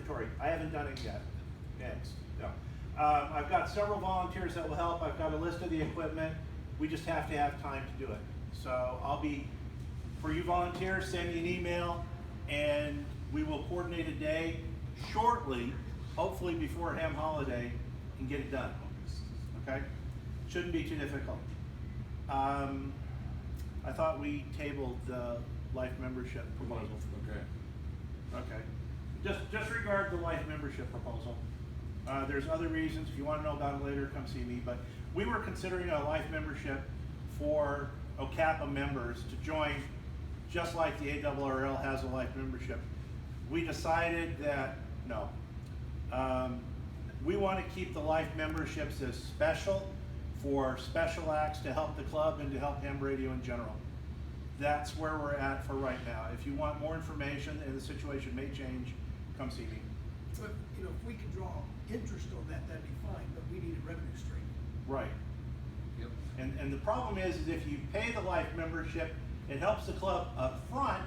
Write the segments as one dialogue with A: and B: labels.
A: inventory. I haven't done it yet. Next, no. I've got several volunteers that will help. I've got a list of the equipment. We just have to have time to do it. So I'll be, for you volunteers, send me an email and we will coordinate a day shortly, hopefully before Ham holiday, and get it done. Okay? Shouldn't be too difficult. I thought we tabled the life membership proposal. Okay. Just regard the life membership proposal. There's other reasons. If you want to know about it later, come see me. But we were considering a life membership for OCAPA members to join, just like the ARRL has a life membership. We decided that no. We want to keep the life memberships as special for special acts to help the club and to help ham radio in general. That's where we're at for right now. If you want more information and the situation may change, come see me.
B: But if we could draw interest on that, that'd be fine, but we need a revenue stream.
A: Right.
C: Yep.
A: And the problem is if you pay the life membership, it helps the club up front,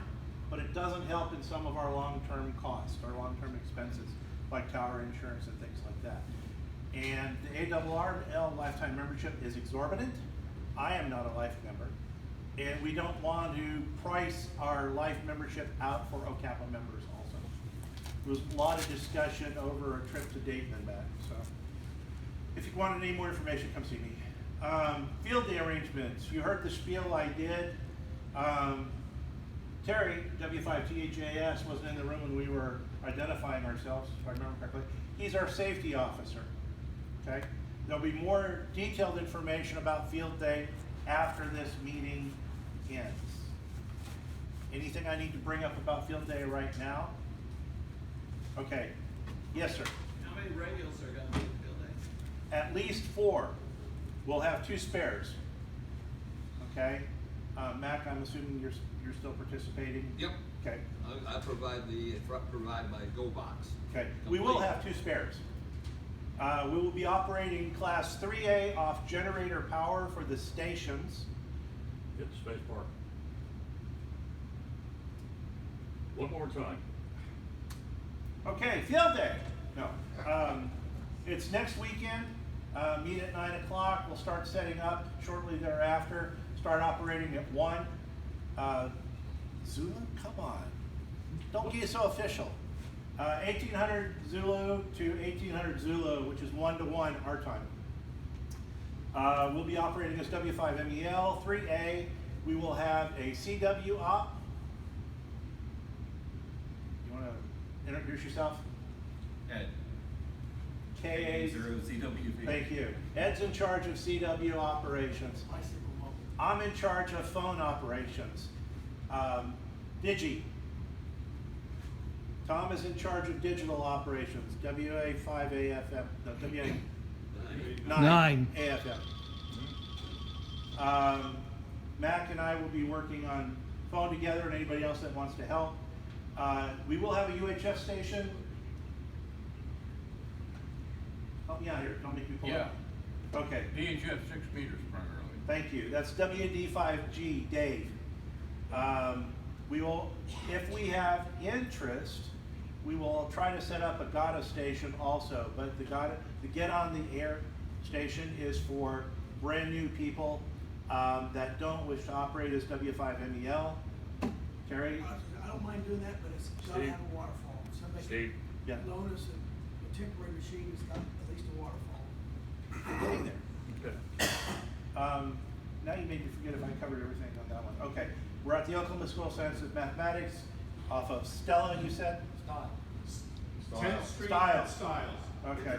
A: but it doesn't help in some of our long-term costs, our long-term expenses, like tower insurance and things like that. And the ARRL lifetime membership is exorbitant. I am not a life member. And we don't want to price our life membership out for OCAPA members also. There was a lot of discussion over a trip to Dayton and back. So if you want any more information, come see me. Field day arrangements. You heard the spiel I did. Terry, W5THAS, wasn't in the room when we were identifying ourselves, if I remember correctly. He's our safety officer. Okay? There'll be more detailed information about field day after this meeting ends. Anything I need to bring up about field day right now? Okay. Yes, sir.
D: How many radios are going to be at field day?
A: At least 4. We'll have 2 spares. Okay. Mac, I'm assuming you're still participating.
C: Yep.
A: Okay.
C: I provide my go box.
A: Okay. We will have 2 spares. We will be operating class 3A off generator power for the stations.
E: Hit the space bar. One more time.
A: Okay, field day. No. It's next weekend. Meet at 9 o'clock. We'll start setting up shortly thereafter. Start operating at 1. Zulu, come on. Don't get so official. 1800 Zulu to 1800 Zulu, which is 1-to-1 our time. We'll be operating as W5MEL. 3A, we will have a CW op. You want to introduce yourself?
F: Ed.
A: KA.
F: CWV.
A: Thank you. Ed's in charge of CW operations.
B: Bicycle mobile.
A: I'm in charge of phone operations. Digi. Tom is in charge of digital operations. WA5AFM. No, WA9 AFM. Mac and I will be working on phone together, and anybody else that wants to help. We will have a UHF station. Help me out here. Don't make me pull up. Okay.
E: DHF 6 meters primarily.
A: Thank you. That's WD5G, Dave. We will, if we have interest, we will try to set up a GATA station also. But the Get on the Air station is for brand new people that don't wish to operate as W5MEL. Terry?
B: I don't mind doing that, but it's got to have a waterfall. Somebody
E: Steve?
A: Yeah.
B: loan us a temporary machine that's got at least a waterfall.
A: We're getting there.
E: Okay.
A: Now you made me forget if I covered everything on that one. Okay, we're at the Oklahoma School of Science and Mathematics off of Stella, you said?
D: Style.
G: 10th Street
A: Styles.
G: Styles.
A: Okay.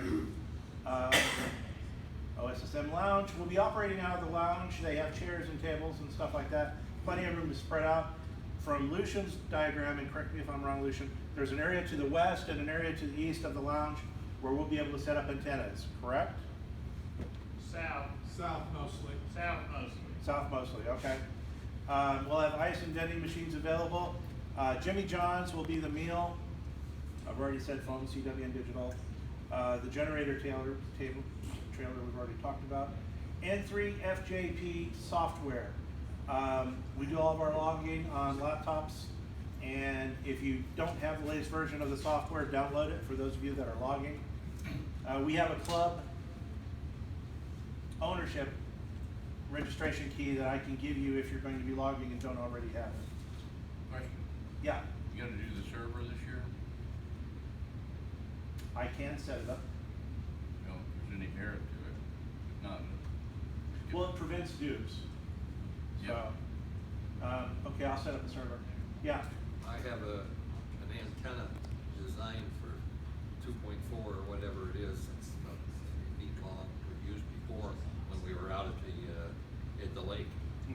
A: OSSM Lounge. We'll be operating out of the lounge. They have chairs and tables and stuff like that. Plenty of room to spread out. From Lucian's diagram, and correct me if I'm wrong, Lucian, there's an area to the west and an area to the east of the lounge where we'll be able to set up antennas, correct?
G: South mostly.
A: South mostly, okay. We'll have ice and vending machines available. Jimmy John's will be the meal. I've already said phone, CW and digital. The generator trailer we've already talked about. N3 FJP software. We do all of our logging on laptops And if you don't have the latest version of the software, download it for those of you that are logging. We have a club ownership registration key that I can give you if you're going to be logging and don't already have it.
E: Question,
A: Yeah,
E: you gotta do the server this year?
A: I can set it up.
E: You know, if there's any merit to it, if not.
A: Well, it prevents dues. So,
E: Yeah.
A: okay, I'll set up the server. Yeah,
C: I have an antenna designed for 2.4 or whatever it is. It's about 3 feet long. We've used before when we were out at the lake.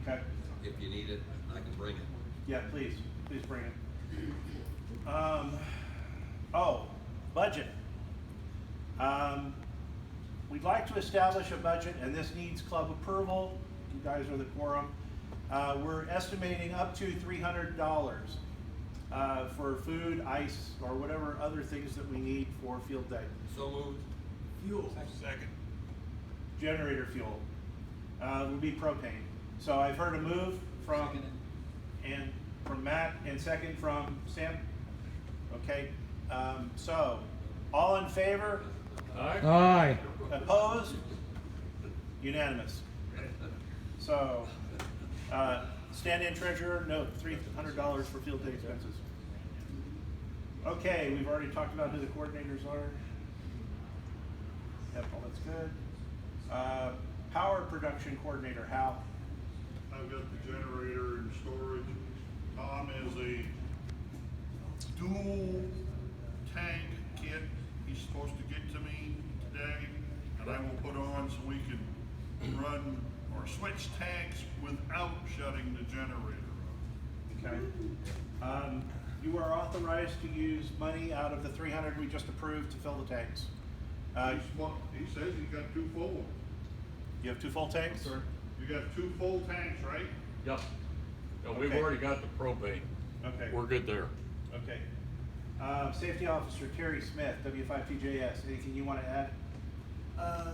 A: okay.
C: If you need it, I can bring it.
A: Yeah, please bring it. Oh, budget. We'd like to establish a budget, and this needs club approval. You guys are the quorum. We're estimating up to $300 for food, ice, or whatever other things that we need for field day.
C: So moved.
B: Fuel.
G: Second.
A: Generator fuel would be propane. So I've heard a move from Matt and second from Sam. Okay, so all in favor?
F: Aye.
A: Opposed? Unanimous. So, stand-in treasurer, note $300 for field day expenses. Okay, we've already talked about who the coordinators are. Yep, all that's good. Power production coordinator, Hal.
H: I've got the generator and storage. Tom is a dual tank kit he's supposed to get to me today, and I will put on so we can run or switch tanks without shutting the generator off.
A: Okay. You are authorized to use money out of the 300 we just approved to fill the tanks.
H: He says he's got 2 full ones.
A: You have 2 full tanks?
H: You got 2 full tanks, right?
E: Yep. No, we've
A: Okay.
E: already got the propane.
A: Okay.
E: We're good there.
A: Okay. Safety officer Terry Smith, W5TJS, anything you want to add?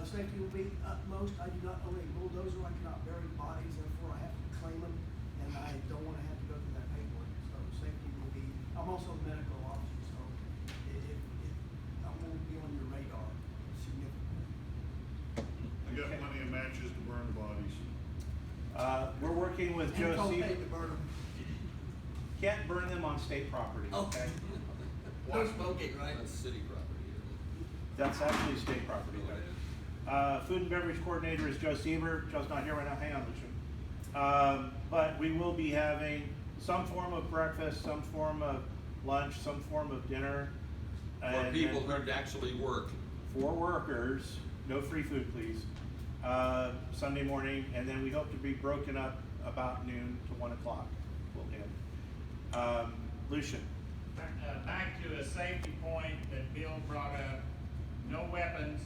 B: Safety will be utmost. I do not own a bulldozer. I cannot bury bodies, therefore I have to claim them, and I don't want to have to go through that paperwork. So safety will be, I'm also a medical officer, so I won't be on your radar significantly.
H: I got
A: Okay.
H: plenty of matches to burn bodies.
A: We're working with
B: And
A: Joe
B: propane
A: C.
B: to burn 'em.
A: Can't burn them on state property, okay?
C: No smoking, right? That's city property, isn't it?
A: That's actually state property, though. Food and beverage coordinator is Joe Sieber. Joe's not here right now, hang on, Lucian. But we will be having some form of breakfast, some form of lunch, some form of dinner.
C: For people who actually work.
A: For workers, no free food, please. Sunday morning, and then we hope to be broken up about noon to 1 o'clock. We'll end. Lucian.
I: Back to a safety point that Bill brought up, no weapons.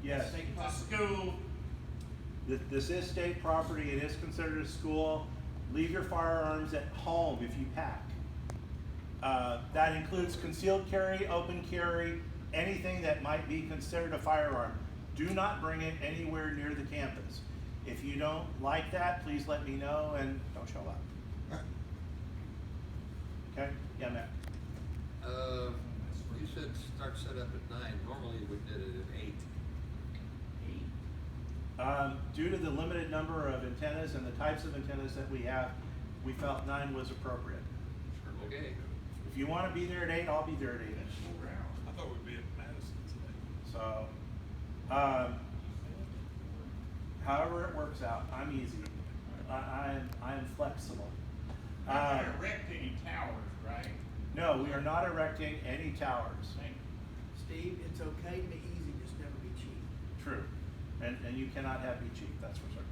A: Yes.
I: To school.
A: This is state property, it is considered a school. Leave your firearms at home if you pack. That includes concealed carry, open carry, anything that might be considered a firearm. Do not bring it anywhere near the campus. If you don't like that, please let me know and don't show up. Okay? Yeah, Matt.
C: You said start set up at 9. Normally we did it at 8.
A: Due to the limited number of antennas and the types of antennas that we have, we felt 9 was appropriate.
C: Okay.
A: If you want to be there at 8, I'll be there at 8.
G: I thought we'd be at Madison today.
A: So, however it works out, I'm easy. I'm flexible.
I: You're not gonna erect any towers, right?
A: No, we are not erecting any towers.
B: Steve, it's okay to be easy, just never be cheap.
A: True. And you cannot have me cheap, that's for certain.